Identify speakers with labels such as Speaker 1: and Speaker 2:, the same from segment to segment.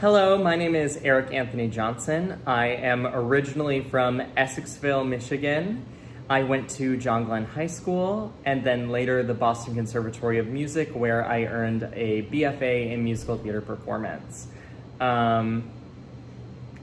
Speaker 1: Hello, my name is Eric Anthony Johnson. I am originally from Essexville, Michigan. I went to John Glenn High School and then later the Boston Conservatory of Music, where I earned a BFA in musical theater performance. I'm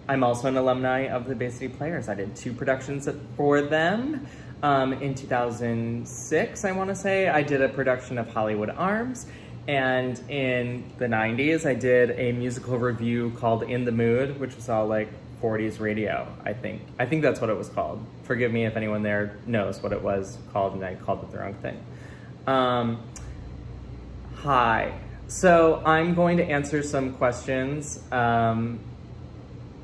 Speaker 1: also an alumni of the Bay City Players. I did 2 productions for them. In 2006, I want to say, I did a production of Hollywood Arms. And in the 90s, I did a musical review called In the Mood, which was all like 40s radio, I think. I think that's what it was called. Forgive me if anyone there knows what it was called and I called it the wrong thing. Hi. So I'm going to answer some questions that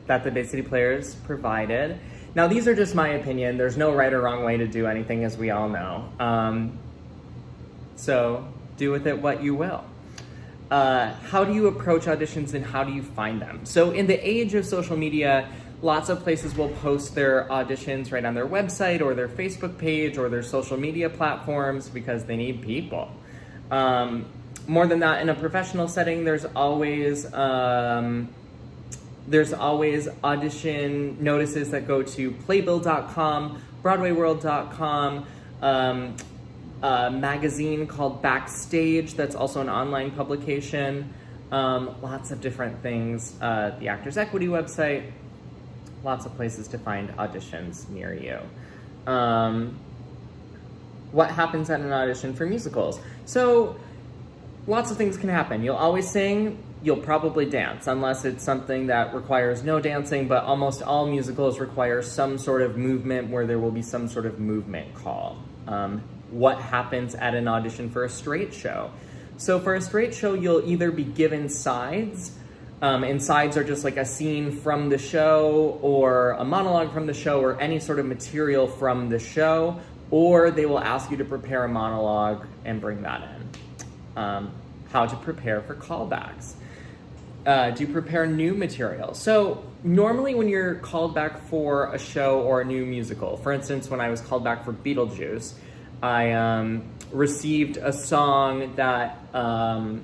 Speaker 1: the Bay City Players provided. Now, these are just my opinion. There's no right or wrong way to do anything, as we all know. So do with it what you will. How do you approach auditions and how do you find them? So in the age of social media, lots of places will post their auditions right on their website or their Facebook page or their social media platforms because they need people. More than that, in a professional setting, there's always audition notices that go to playbill.com, broadwayworld.com, a magazine called Backstage that's also an online publication, lots of different things, the Actors Equity website, lots of places to find auditions near you. What happens at an audition for musicals? So lots of things can happen. You'll always sing, you'll probably dance, unless it's something that requires no dancing, but almost all musicals require some sort of movement where there will be some sort of movement call. What happens at an audition for a straight show? So for a straight show, you'll either be given sides, and sides are just like a scene from the show or a monologue from the show or any sort of material from the show, or they will ask you to prepare a monologue and bring that in. How to prepare for callbacks. Do you prepare new material? So normally when you're called back for a show or a new musical, for instance, when I was called back for Beetlejuice, I received a song that a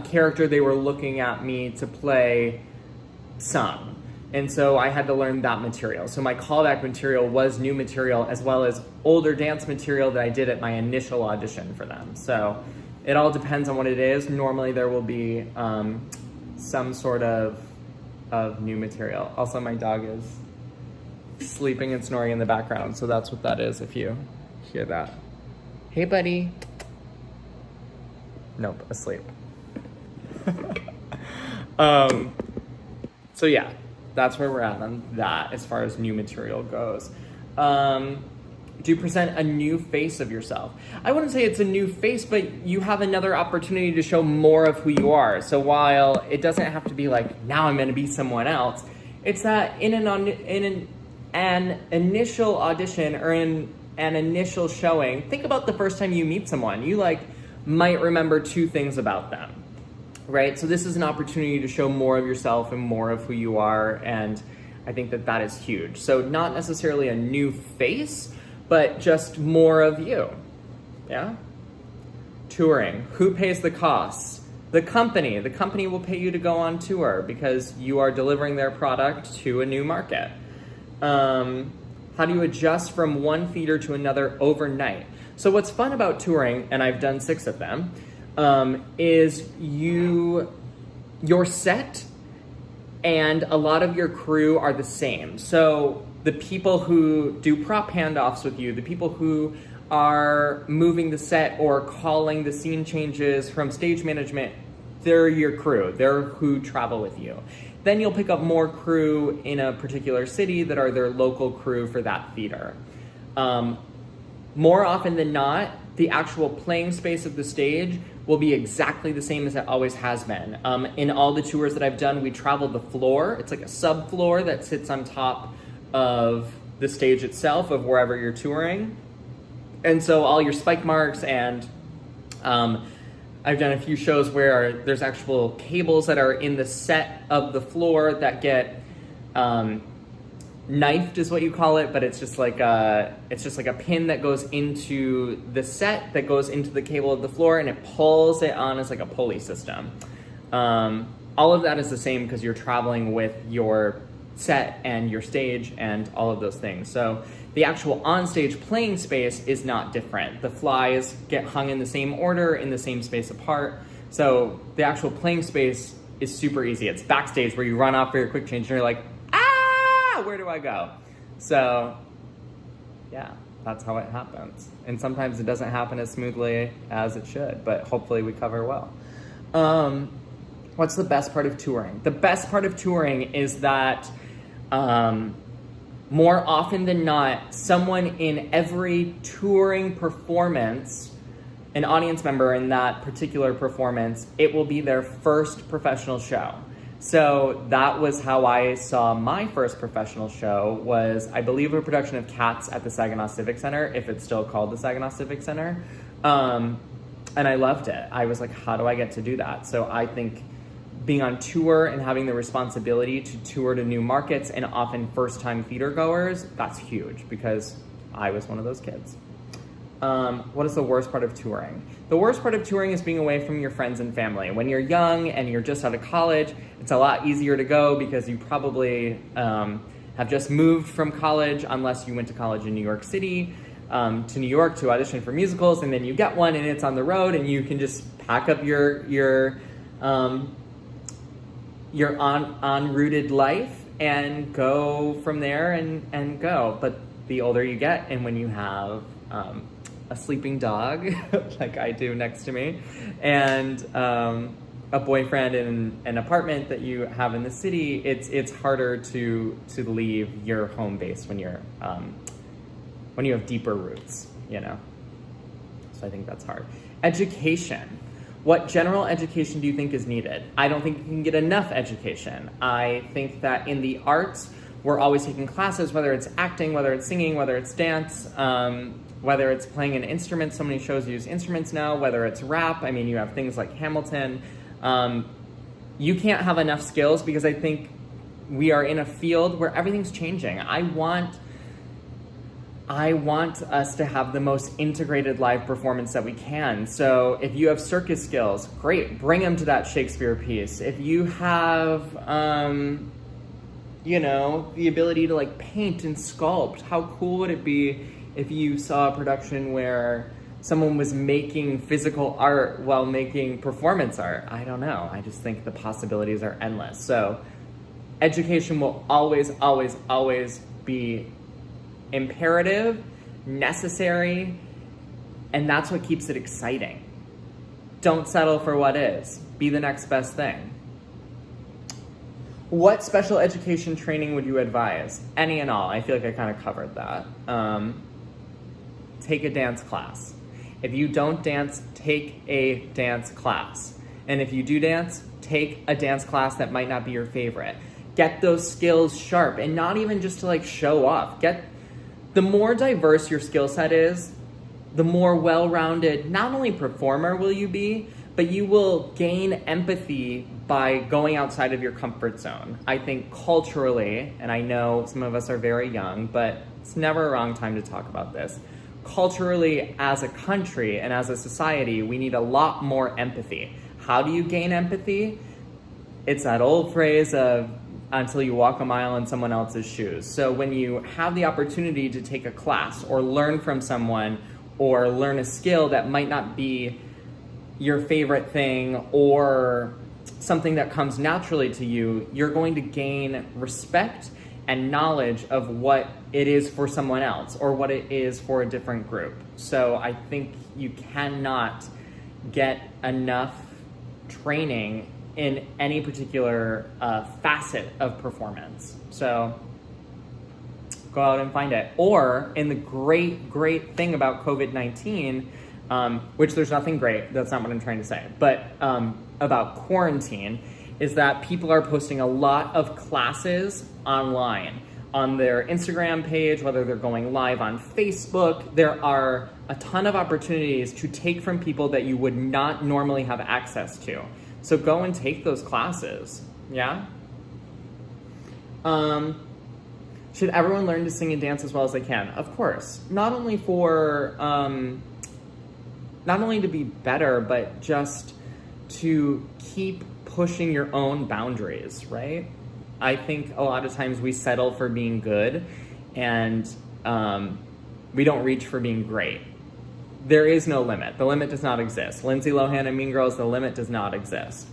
Speaker 1: character they were looking at me to play sung. And so I had to learn that material. So my callback material was new material as well as older dance material that I did at my initial audition for them. So it all depends on what it is. Normally there will be some sort of new material. Also, my dog is sleeping and snoring in the background, so that's what that is if you hear that. Hey, buddy. Nope, asleep. So yeah, that's where we're at on that as far as new material goes. Do you present a new face of yourself? I wouldn't say it's a new face, but you have another opportunity to show more of who you are. So while it doesn't have to be like, now I'm gonna be someone else, it's that in an initial audition or in an initial showing, think about the first time you meet someone. You might remember 2 things about them, right? So this is an opportunity to show more of yourself and more of who you are, and I think that is huge. So not necessarily a new face, but just more of you, yeah? Touring, who pays the costs? The company will pay you to go on tour because you are delivering their product to a new market. How do you adjust from one theater to another overnight? So what's fun about touring, and I've done 6 of them, is your set and a lot of your crew are the same. So the people who do prop handoffs with you, the people who are moving the set or calling the scene changes from stage management, they're your crew. They're who travel with you. Then you'll pick up more crew in a particular city that are their local crew for that theater. More often than not, the actual playing space of the stage will be exactly the same as it always has been. In all the tours that I've done, we travel the floor. It's like a subfloor that sits on top of the stage itself of wherever you're touring. And so all your spike marks and I've done a few shows where there's actual cables that are in the set of the floor that get knifed is what you call it, but it's just like a pin that goes into the set that goes into the cable of the floor and it pulls it on as like a pulley system. all of that is the same because you're traveling with your set and your stage and all of those things. So the actual onstage playing space is not different. The flies get hung in the same order, in the same space apart. So the actual playing space is super easy. It's backstage where you run off for your quick change and you're like, where do I go? So yeah, that's how it happens. And sometimes it doesn't happen as smoothly as it should, but hopefully we cover well. What's the best part of touring? The best part of touring is that more often than not, someone in every touring performance, an audience member in that particular performance, it will be their first professional show. So that was how I saw my first professional show, was I believe a production of Cats at the Saginaw Civic Center, if it's still called the Saginaw Civic Center. And I loved it. I was like, how do I get to do that? So I think being on tour and having the responsibility to tour to new markets and often first-time theater goers, that's huge because I was one of those kids. What is the worst part of touring? The worst part of touring is being away from your friends and family. When you're young and you're just out of college, it's a lot easier to go because you probably have just moved from college, unless you went to college in New York City, to New York to audition for musicals, and then you get one and it's on the road and you can just pack up your en-routed life and go from there and go. But the older you get, and when you have a sleeping dog like I do next to me, and a boyfriend in an apartment that you have in the city, it's harder to leave your home base when you have deeper roots, you know. So I think that's hard. Education. What general education do you think is needed? I don't think you can get enough education. I think that in the arts, we're always taking classes, whether it's acting, whether it's singing, whether it's dance, whether it's playing an instrument. So many shows use instruments now, whether it's rap. I mean, you have things like Hamilton. You can't have enough skills because I think we are in a field where everything's changing. I want us to have the most integrated live performance that we can. So if you have circus skills, great, bring them to that Shakespeare piece. If you have, the ability to like paint and sculpt, how cool would it be if you saw a production where someone was making physical art while making performance art? I don't know. I just think the possibilities are endless. So education will always, always, always be imperative, necessary, and that's what keeps it exciting. Don't settle for what is. Be the next best thing. What special education training would you advise? Any and all. I feel like I kind of covered that. Take a dance class. If you don't dance, take a dance class. And if you do dance, take a dance class that might not be your favorite. Get those skills sharp, and not even just to like show off. The more diverse your skill set is, the more well-rounded, not only performer will you be, but you will gain empathy by going outside of your comfort zone. I think culturally, and I know some of us are very young, but it's never a wrong time to talk about this. Culturally, as a country and as a society, we need a lot more empathy. How do you gain empathy? It's that old phrase of, until you walk a mile in someone else's shoes. So when you have the opportunity to take a class or learn from someone or learn a skill that might not be your favorite thing or something that comes naturally to you, you're going to gain respect and knowledge of what it is for someone else or what it is for a different group. So I think you cannot get enough training in any particular facet of performance. So go out and find it. Or in the great thing about COVID-19, which there's nothing great, that's not what I'm trying to say, but about quarantine, is that people are posting a lot of classes online on their Instagram page, whether they're going live on Facebook. There are a ton of opportunities to take from people that you would not normally have access to. So go and take those classes, yeah? Should everyone learn to sing and dance as well as they can? Of course. Not only to be better, but just to keep pushing your own boundaries, right? I think a lot of times we settle for being good and we don't reach for being great. There is no limit. The limit does not exist. Lindsay Lohan and Mean Girls, the limit does not exist.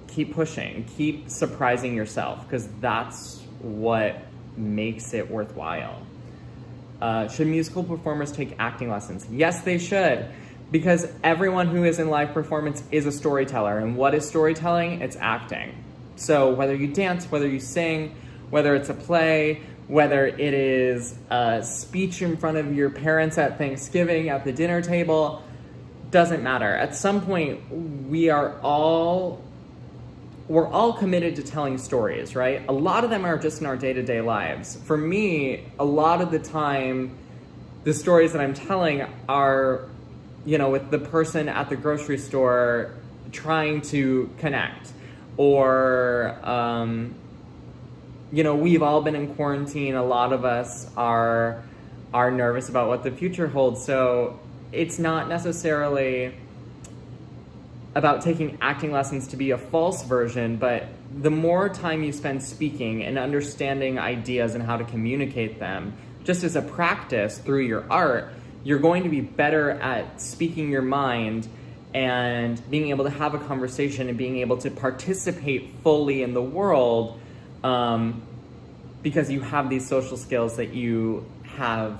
Speaker 1: Keep pushing, keep surprising yourself, because that's what makes it worthwhile. Should musical performers take acting lessons? Yes, they should, because everyone who is in live performance is a storyteller. And what is storytelling? It's acting. So whether you dance, whether you sing, whether it's a play, whether it is a speech in front of your parents at Thanksgiving at the dinner table, doesn't matter. At some point, we're all committed to telling stories, right? A lot of them are just in our day-to-day lives. For me, a lot of the time, the stories that I'm telling are, with the person at the grocery store trying to connect. Or, we've all been in quarantine. A lot of us are nervous about what the future holds. So it's not necessarily about taking acting lessons to be a false version, but the more time you spend speaking and understanding ideas and how to communicate them, just as a practice through your art, you're going to be better at speaking your mind and being able to have a conversation and being able to participate fully in the world, because you have these social skills that you have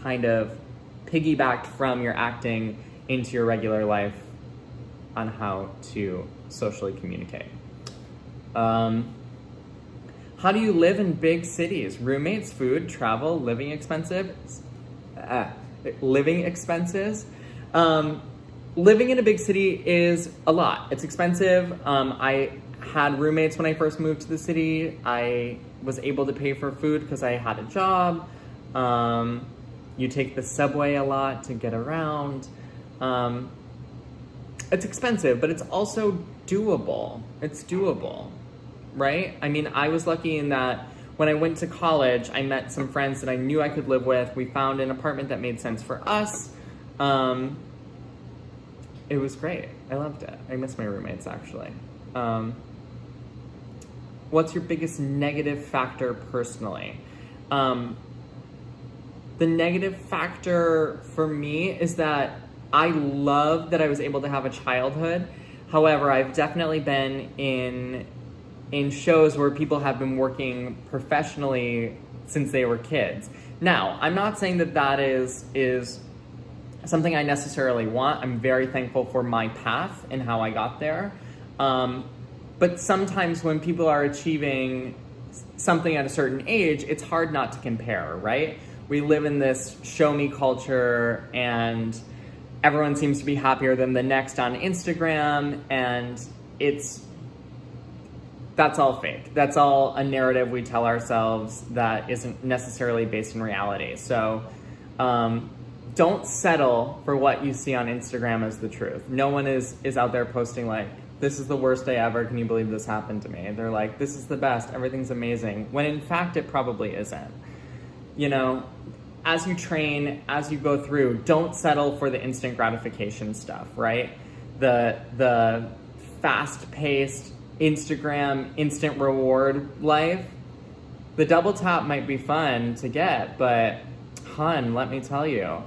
Speaker 1: kind of piggybacked from your acting into your regular life on how to socially communicate. How do you live in big cities? Roommates, food, travel, living expenses. Living in a big city is a lot. It's expensive. I had roommates when I first moved to the city. I was able to pay for food because I had a job. You take the subway a lot to get around. It's expensive, but it's also doable. It's doable, right? I mean, I was lucky in that when I went to college, I met some friends that I knew I could live with. We found an apartment that made sense for us. It was great. I loved it. I miss my roommates, actually. What's your biggest negative factor personally? The negative factor for me is that I love that I was able to have a childhood. However, I've definitely been in shows where people have been working professionally since they were kids. Now, I'm not saying that is something I necessarily want. I'm very thankful for my path and how I got there. But sometimes when people are achieving something at a certain age, it's hard not to compare, right? We live in this show me culture, and everyone seems to be happier than the next on Instagram, and that's all fake. That's all a narrative we tell ourselves that isn't necessarily based in reality. So don't settle for what you see on Instagram as the truth. No one is out there posting like, this is the worst day ever, can you believe this happened to me? They're like, this is the best, everything's amazing, when in fact it probably isn't. As you train, as you go through, don't settle for the instant gratification stuff, right? The fast-paced Instagram instant reward life. The double tap might be fun to get, but hun, let me tell you,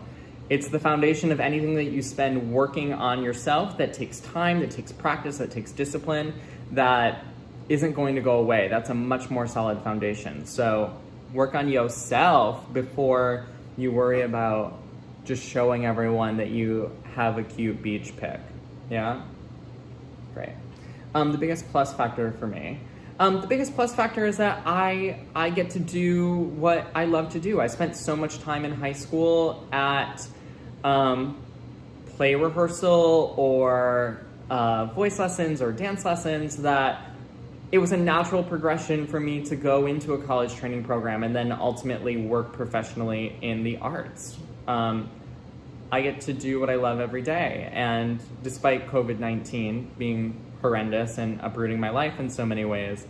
Speaker 1: it's the foundation of anything that you spend working on yourself that takes time, that takes practice, that takes discipline, that isn't going to go away. That's a much more solid foundation. So work on yourself before you worry about just showing everyone that you have a cute beach pic. Yeah? Great. The biggest plus factor for me. The biggest plus factor is that I get to do what I love to do. I spent so much time in high school at play rehearsal or voice lessons or dance lessons that it was a natural progression for me to go into a college training program and then ultimately work professionally in the arts. I get to do what I love every day. And despite COVID-19 being horrendous and uprooting my life in so many ways,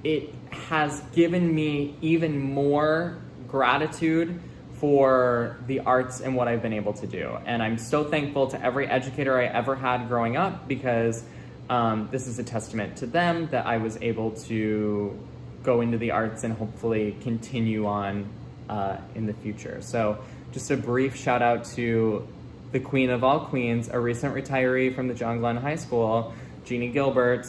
Speaker 1: it has given me even more gratitude for the arts and what I've been able to do. And I'm so thankful to every educator I ever had growing up, because this is a testament to them that I was able to go into the arts and hopefully continue on in the future. So just a brief shout out to the queen of all queens, a recent retiree from the John Glenn High School, Jeannie Gilbert,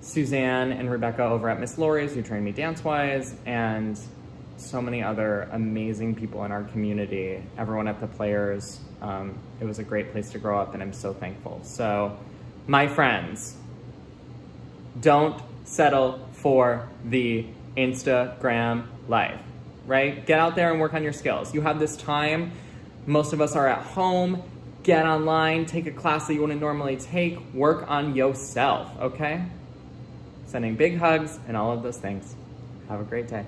Speaker 1: Suzanne and Rebecca over at Miss Laurie's, who trained me dance-wise, and so many other amazing people in our community, everyone at the Players. It was a great place to grow up, and I'm so thankful. So, my friends, don't settle for the Instagram life, right? Get out there and work on your skills. You have this time. Most of us are at home. Get online, take a class that you wouldn't normally take, work on yourself, okay? Sending big hugs and all of those things. Have a great day.